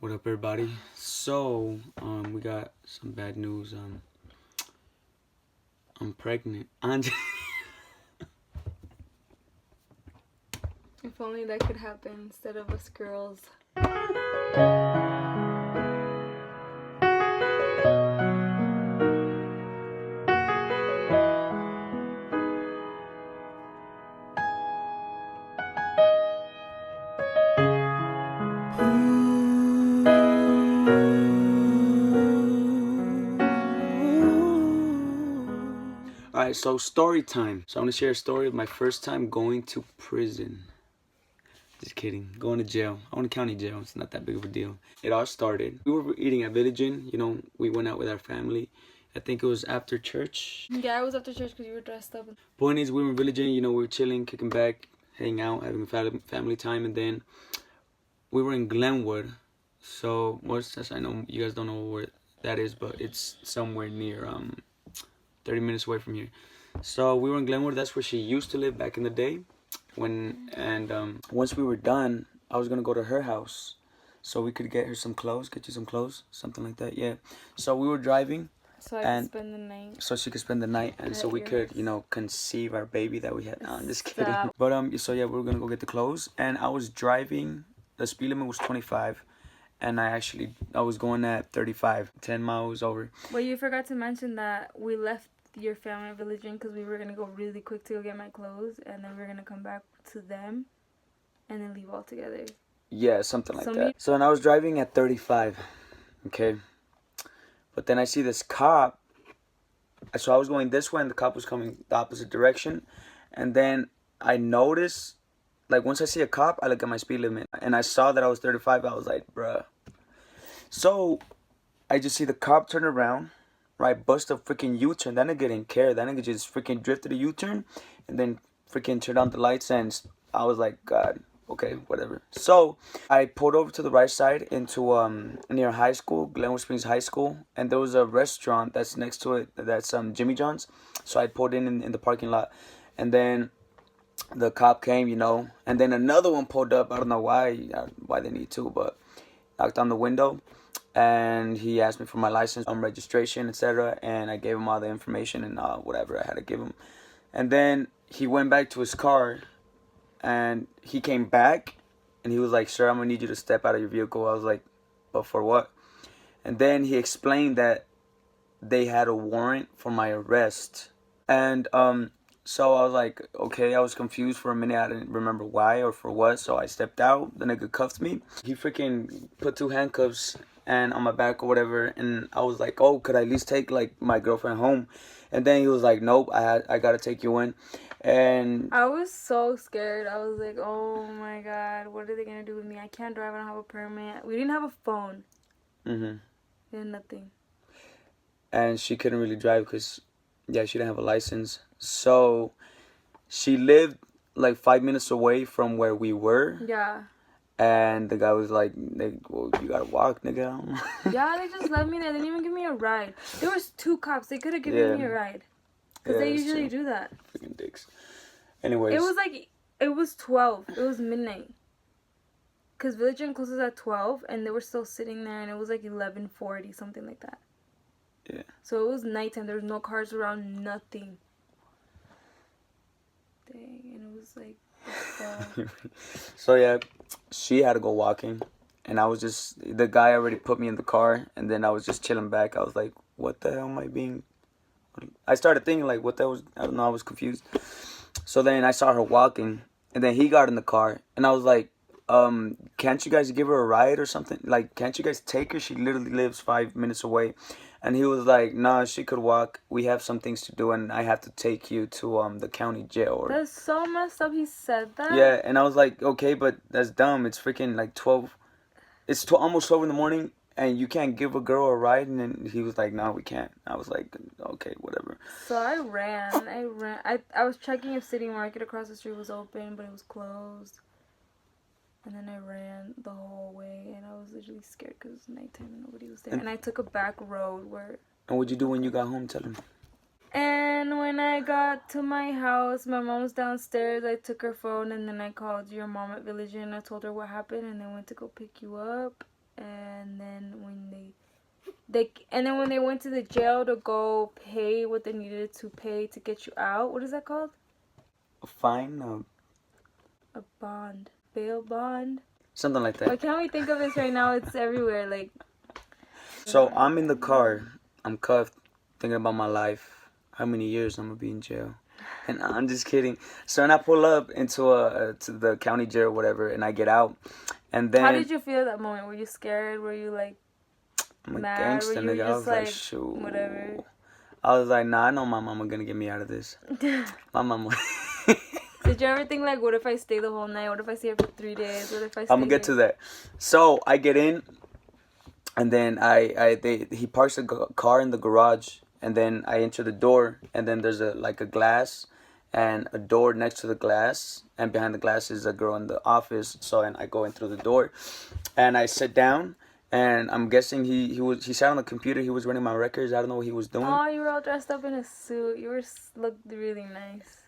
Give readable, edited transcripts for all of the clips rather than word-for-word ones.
What up, everybody? So, we got some bad news. I'm pregnant. If only that could happen instead of us girls. Alright, so story time. So I'm gonna share a story of my first time going to prison. Just kidding. Going to jail. Owen County Jail. It's not that big of a deal. It all started. We were eating at Village Inn. You know, we went out with our family. I think it was after church. Yeah, I was after church because you were dressed up. Point is, we were in Village Inn. You know, we were chilling, kicking back, hanging out, having family time, and then we were in Glenwood. So, I know you guys don't know where that is, but it's somewhere near 30 minutes away from here. So we were in Glenwood. That's where she used to live back in the day. Once we were done, I was gonna go to her house, so we could get you some clothes, something like that. Yeah. So we were driving, so I could spend the night. So she could spend the night, and so we could, conceive our baby that we had. No, I'm just kidding. Stop. But so yeah, we were gonna go get the clothes, and I was driving. The speed limit was 25. And I was going at 35, 10 miles over. Well, you forgot to mention that we left your family at Village Inn because we were going to go really quick to go get my clothes. And then we were going to come back to them and then leave all together. Yeah, something like that. So then I was driving at 35, okay? But then I see this cop. So I was going this way and the cop was coming the opposite direction. And then I noticed, like, once I see a cop, I look at my speed limit. And I saw that I was 35. I was like, bruh. So I just see the cop turn around, right? Bust a freaking U-turn. That nigga didn't care. That nigga just freaking drifted a U-turn and then freaking turned on the lights. And I was like, God, okay, whatever. So I pulled over to the right side into near high school, Glenwood Springs High School. And there was a restaurant that's next to it. That's Jimmy John's. So I pulled in the parking lot. And then the cop came, and then another one pulled up. I don't know why they need to, but knocked on the window, and he asked me for my license, registration, etc. And I gave him all the information and whatever I had to give him. And then he went back to his car, and he came back, and he was like, "Sir, I'm gonna need you to step out of your vehicle." I was like, "But for what?" And then he explained that they had a warrant for my arrest, and so I was like, okay, I was confused for a minute. I didn't remember why or for what. So I stepped out. The nigga cuffed me. He freaking put 2 handcuffs and on my back or whatever. And I was like, oh, could I at least take like my girlfriend home? And then he was like, nope, I gotta take you in. And I was so scared. I was like, oh my God, what are they gonna do with me? I can't drive. I don't have a permit. We didn't have a phone. Mm-hmm. We had nothing. And she couldn't really drive because, yeah, she didn't have a license. So she lived like 5 minutes away from where we were. Yeah. And the guy was like, well, you gotta walk, nigga. Yeah, they just left me there. They didn't even give me a ride. There was 2 cops. They could have given me a ride. Because they usually do that. Freaking dicks. Anyways. It was 12. It was midnight. Because Village Inn closes at 12. And they were still sitting there. And it was like 11:40, something like that. Yeah. So it was nighttime. There was no cars around, nothing. Dang, and it was like... So yeah, she had to go walking. And I was just... The guy already put me in the car. And then I was just chilling back. I was like, what the hell am I being... I started thinking like, what that was... I don't know, I was confused. So then I saw her walking. And then he got in the car. And I was like, can't you guys give her a ride or something? Like, can't you guys take her? She literally lives 5 minutes away. And he was like, nah, she could walk. We have some things to do, and I have to take you to the county jail. That's so messed up. He said that? Yeah, and I was like, okay, but that's dumb. It's freaking like 12. It's almost 12 in the morning, and you can't give a girl a ride. And then he was like, no, we can't. I was like, okay, whatever. So I ran. I was checking if City Market across the street was open, but it was closed. And then I ran the whole way, and I was literally scared because it was nighttime and nobody was there. And I took a back road where... And what'd you do when you got home? Tell him. And when I got to my house, my mom was downstairs. I took her phone, and then I called your mom at Village Inn. I told her what happened, and then went to go pick you up. and then when they went to the jail to go pay what they needed to pay to get you out. What is that called? A fine? A bond. Bail bond. Something like that. Why can't we think of this right now? It's everywhere. Like. So I'm in the car. I'm cuffed, thinking about my life. How many years I'm gonna be in jail? And I'm just kidding. So then I pull up into to the county jail or whatever, and I get out. And then how did you feel that moment? Were you scared? Were you like I'm a mad? gangster, Were you nigga. I was just like, like, shoot. whatever? I was like, nah, I know my mama gonna get me out of this. My mama. Did you ever think like, what if I stay the whole night? What if I stay here for 3 days? What if I stay I'm gonna get to that. So I get in, and then he parks the car in the garage, and then I enter the door, and then there's a glass, and a door next to the glass, and behind the glass is a girl in the office. So and I go in through the door, and I sit down, and I'm guessing he sat on the computer. He was running my records. I don't know what he was doing. Oh, you were all dressed up in a suit. You looked really nice.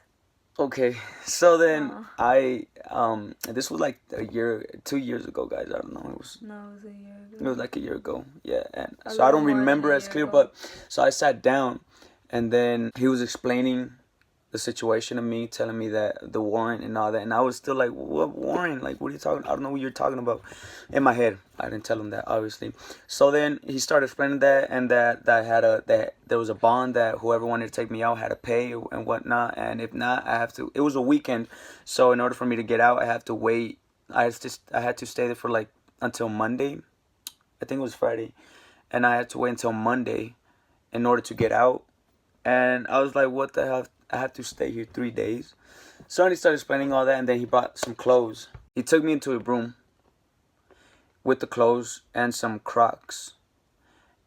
Okay, so then this was like 2 years ago, guys. I don't know. No, it was a year ago. It was like a year ago, yeah. And A so I don't little more remember than a as year clear, ago. but so I sat down, and then he was explaining the situation to me, telling me that the warrant and all that, and I was still like, "What warrant? Like, what are you talking? I don't know what you're talking about." In my head, I didn't tell him that, obviously. So then he started explaining that, and that there was a bond that whoever wanted to take me out had to pay and whatnot, and if not, I have to. It was a weekend, so in order for me to get out, I have to wait. I had to stay there for like until Monday. I think it was Friday, and I had to wait until Monday in order to get out. And I was like, "What the hell? I have to stay here 3 days." So he started explaining all that, and then he brought some clothes. He took me into a room with the clothes and some Crocs.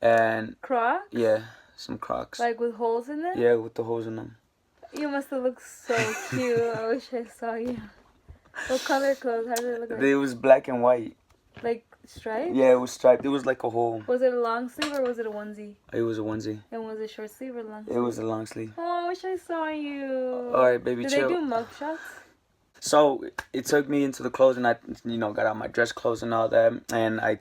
And Crocs? yeah, some Crocs. Like with holes in them? Yeah, with the holes in them. You must have looked so cute. I wish I saw you. What color clothes? How did it look like? It was black and white. Like stripes? Yeah, it was striped. It was like a whole. Was it a long sleeve or was it a onesie? It was a onesie. And was it short sleeve or long sleeve? It was a long sleeve. Oh, I wish I saw you. All right, baby, Did chill. they do mug shots? So it took me into the clothes, and I, got out my dress clothes and all that, and I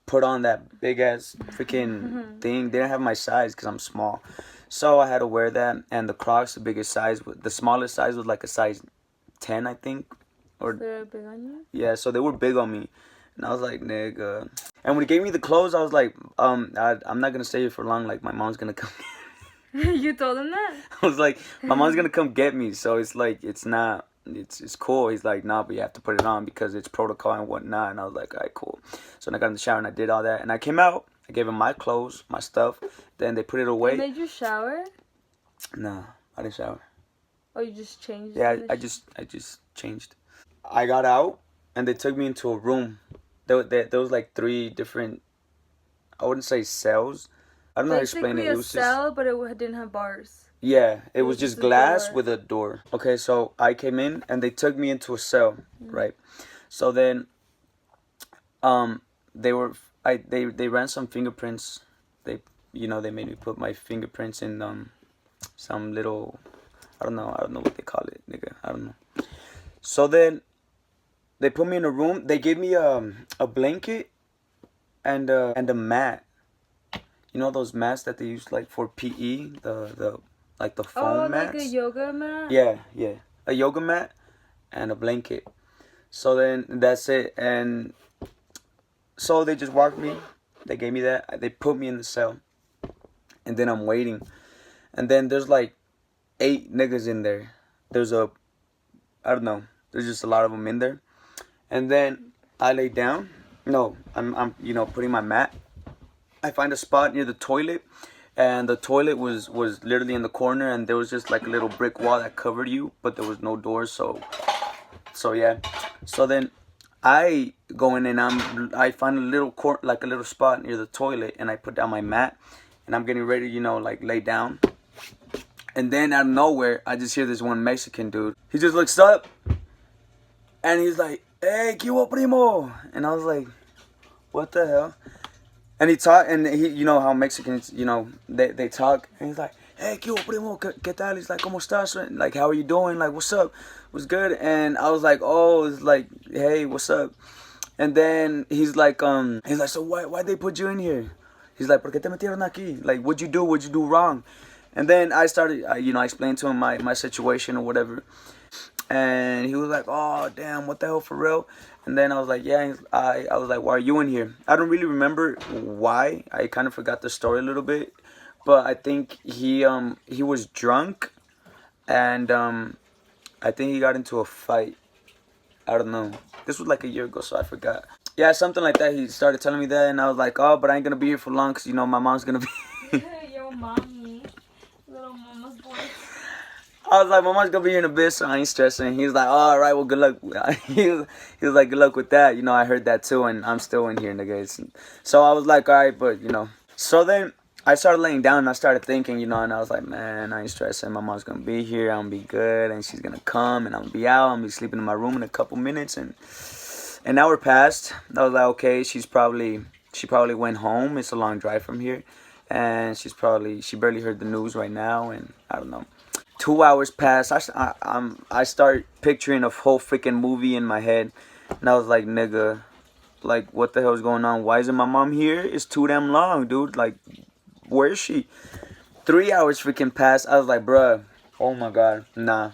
put on that big ass freaking thing. They didn't have my size because I'm small, so I had to wear that. And the Crocs, the biggest size, the smallest size was like a size 10, I think, or They're big on you? yeah. So they were big on me, and I was like, nigga. And when he gave me the clothes, I was like, I'm not gonna stay here for long. Like my mom's gonna come. You told him that? I was like, my mom's gonna come get me, so it's like it's not. It's cool. He's like, nah, but you have to put it on because it's protocol and whatnot. And I was like, all right, cool. So then I got in the shower and I did all that. And I came out. I gave him my clothes, my stuff. Then they put it away. Did you shower? No, I didn't shower. Oh, you just changed? Yeah, I just changed. I got out and they took me into a room. There was like 3 different, I wouldn't say cells. I don't know how to explain it. It was a cell, but it didn't have bars. Yeah, it was just glass door. with a door. Okay, so I came in and they took me into a cell, right? So then, they ran some fingerprints. They made me put my fingerprints in some little, I don't know what they call it, nigga. I don't know. So then, they put me in a room. They gave me a blanket and a mat. You know those mats that they use like for PE, the like the foam mats. Like a yoga mat? Yeah, a yoga mat and a blanket. So then that's it, and so they just walked me. They gave me that. They put me in the cell, and then I'm waiting, and then there's like 8 niggas in there. There's I don't know. There's just a lot of them in there, and then I lay down. No, I'm putting my mat. I find a spot near the toilet. And the toilet was literally in the corner, and there was just like a little brick wall that covered you, but there was no door. So yeah. So then I go in and I find a little like a little spot near the toilet, and I put down my mat, and I'm getting ready, like lay down. And then out of nowhere, I just hear this one Mexican dude. He just looks up, and he's like, "Hey, ¿qué hubo, primo?" And I was like, "What the hell?" And he talked, and he, how Mexicans, they talk, and he's like, "Hey, ¿qué hubo, primo? ¿Qué tal?" He's like, "¿Cómo estás? Like, how are you doing? Like, what's up? What's good?" And I was like, "Oh, it's like, hey, what's up?" And then he's like, so why'd they put you in here? He's like, ¿Por qué te metieron aquí? Like, what'd you do? What'd you do wrong? And then I started, I explained to him my situation or whatever. And he was like, oh, damn, what the hell, for real? And then I was like, yeah, I was like, why are you in here? I don't really remember why. I kind of forgot the story a little bit. But I think he was drunk. And I think he got into a fight. I don't know. This was like a year ago, so I forgot. Yeah, something like that. He started telling me that, and I was like, oh, but I ain't gonna be here for long, because, my mom's gonna be... Yo, mommy. Little mama's boy. I was like, my mom's gonna be here in a bit, so I ain't stressing. He was like, oh, all right, well, good luck. he was like, good luck with that. I heard that too, and I'm still in here, nigga. So I was like, all right, but, So then I started laying down, and I started thinking, and I was like, man, I ain't stressing. My mom's gonna be here. I'm gonna be good, and she's gonna come, and I'm gonna be out. I'm gonna be sleeping in my room in a couple minutes, and an hour passed. I was like, okay, she probably went home. It's a long drive from here, and she barely heard the news right now, and I don't know. 2 hours passed. I start picturing a whole freaking movie in my head, and I was like, nigga, like, what the hell is going on? Why isn't my mom here? It's too damn long, dude. Like, where is she? 3 hours freaking passed. I was like, bruh, oh my god, nah.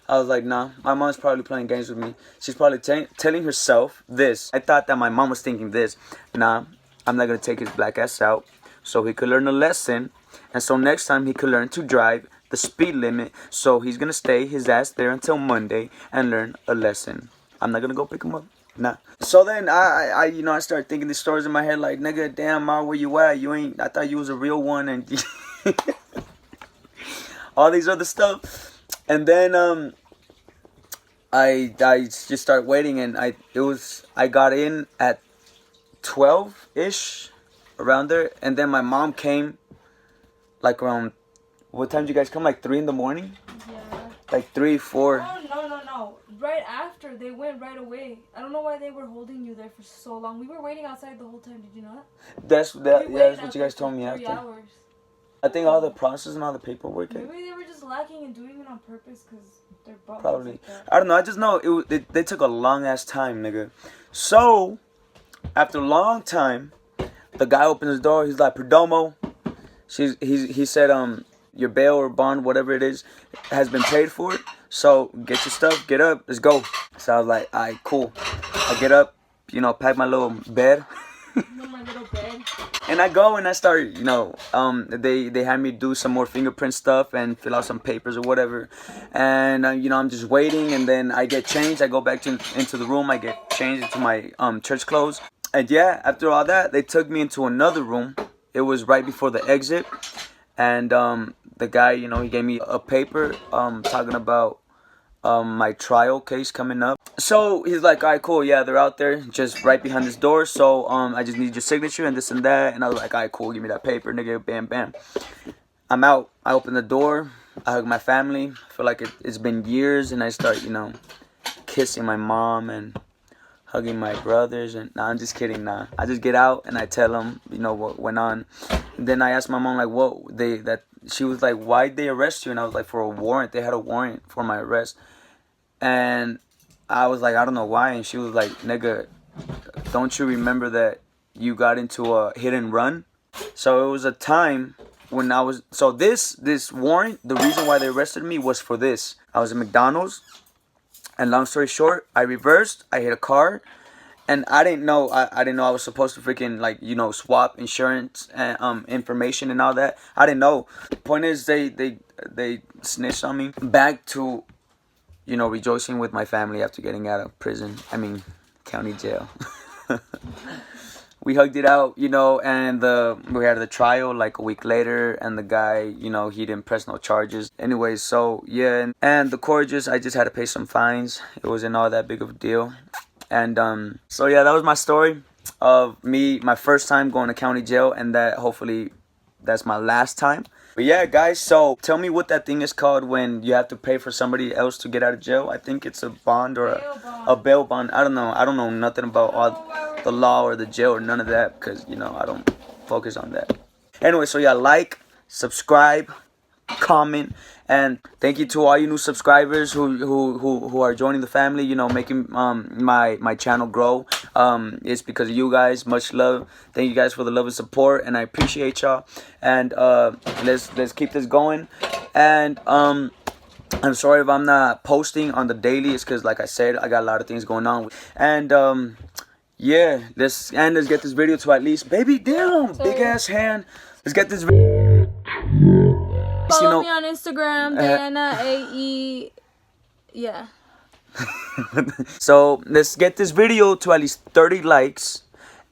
I was like, nah, my mom's probably playing games with me. She's probably telling herself this. I thought that my mom was thinking this. Nah, I'm not going to take his black ass out so he could learn a lesson. And so next time he could learn to drive the speed limit. So he's going to stay his ass there until Monday and learn a lesson. I'm not going to go pick him up. Nah. So then I started thinking these stories in my head like, nigga, damn, Ma, where you at? I thought you was a real one, and all these other stuff. And then I just started waiting, and I got in at 12-ish, around there, and then my mom came like around, what time did you guys come? Like 3 in the morning? Yeah. Like 3, 4. Oh, no. Right after, they went right away. I don't know why they were holding you there for so long. We were waiting outside the whole time. Did you know that? That's what you guys told me 3 after. hours. I think all the process and all the paperwork. Maybe they were just lacking and doing it on purpose because they're buttholes. Probably. Like that. I don't know. I just know they took a long ass time, nigga. So after a long time, the guy opens the door. He's like, Perdomo. He said, your bail or bond, whatever it is, has been paid for. So get your stuff, get up, let's go. So I was like, all right, cool. I get up, pack my little bed. My little bed. And I go and I start, they had me do some more fingerprint stuff and fill out some papers or whatever. And, I'm just waiting, and then I get changed. I go back into the room. I get changed into my church clothes. And yeah, after all that, they took me into another room. It was right before the exit. And the guy, he gave me a paper talking about my trial case coming up. So he's like, all right, cool. Yeah, they're out there just right behind this door. So I just need your signature and this and that. And I was like, all right, cool. Give me that paper, nigga. Bam, bam. I'm out. I open the door. I hug my family. I feel like it's been years. And I start, kissing my mom and hugging my brothers. And nah, I'm just kidding. Nah, I just get out and I tell them, what went on. And then I asked my mom, like, she was like, why'd they arrest you? And I was like, for a warrant. They had a warrant for my arrest. And I was like, I don't know why. And she was like, nigga, don't you remember that you got into a hit and run? So it was a time when I was, so this warrant, the reason why they arrested me was for this. I was at McDonald's, and long story short, I reversed, I hit a car, and I didn't know I was supposed to freaking swap insurance and information and all that. I didn't know. The point is they snitched on me. Back to rejoicing with my family after getting out of prison. I mean, county jail. We hugged it out, and we had the trial like a week later, and the guy, he didn't press no charges. Anyways, so yeah, and the court I just had to pay some fines. It wasn't all that big of a deal. And so yeah, that was my story of me, my first time going to county jail, and that hopefully that's my last time. But yeah, guys, so tell me what that thing is called when you have to pay for somebody else to get out of jail. I think it's a bond or a bail bond. I don't know. I don't know nothing about all the law or the jail or none of that because, I don't focus on that. Anyway, so yeah, like, subscribe, comment, and thank you to all you new subscribers who are joining the family, you know, making my channel grow. It's because of you guys. Much love. Thank you guys for the love and support, and I appreciate y'all. And let's keep this going. And I'm sorry if I'm not posting on the daily. It's because, like I said, I got a lot of things going on. And yeah, let's get this video to at least, baby, damn, big ass hand. Let's get this video. Follow me on Instagram, Diana AE. Yeah. So let's get this video to at least 30 likes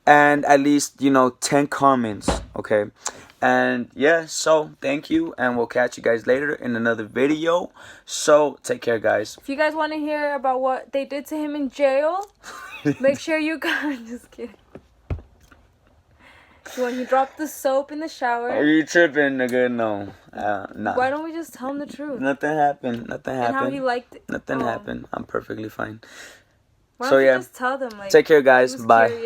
and at least, you know, 10 comments. Okay. And yeah, so thank you, and we'll catch you guys later in another video. So take care, guys. If you guys want to hear about what they did to him in jail, make sure you guys. Just kidding. When he dropped the soap in the shower. Are you tripping, nigga? No. Nah. Why don't we just tell him the truth? Nothing happened. Nothing happened. And how he liked it. Nothing happened. I'm perfectly fine. Why So don't you yeah. just tell them? Like, Take care, guys. Bye. Curious.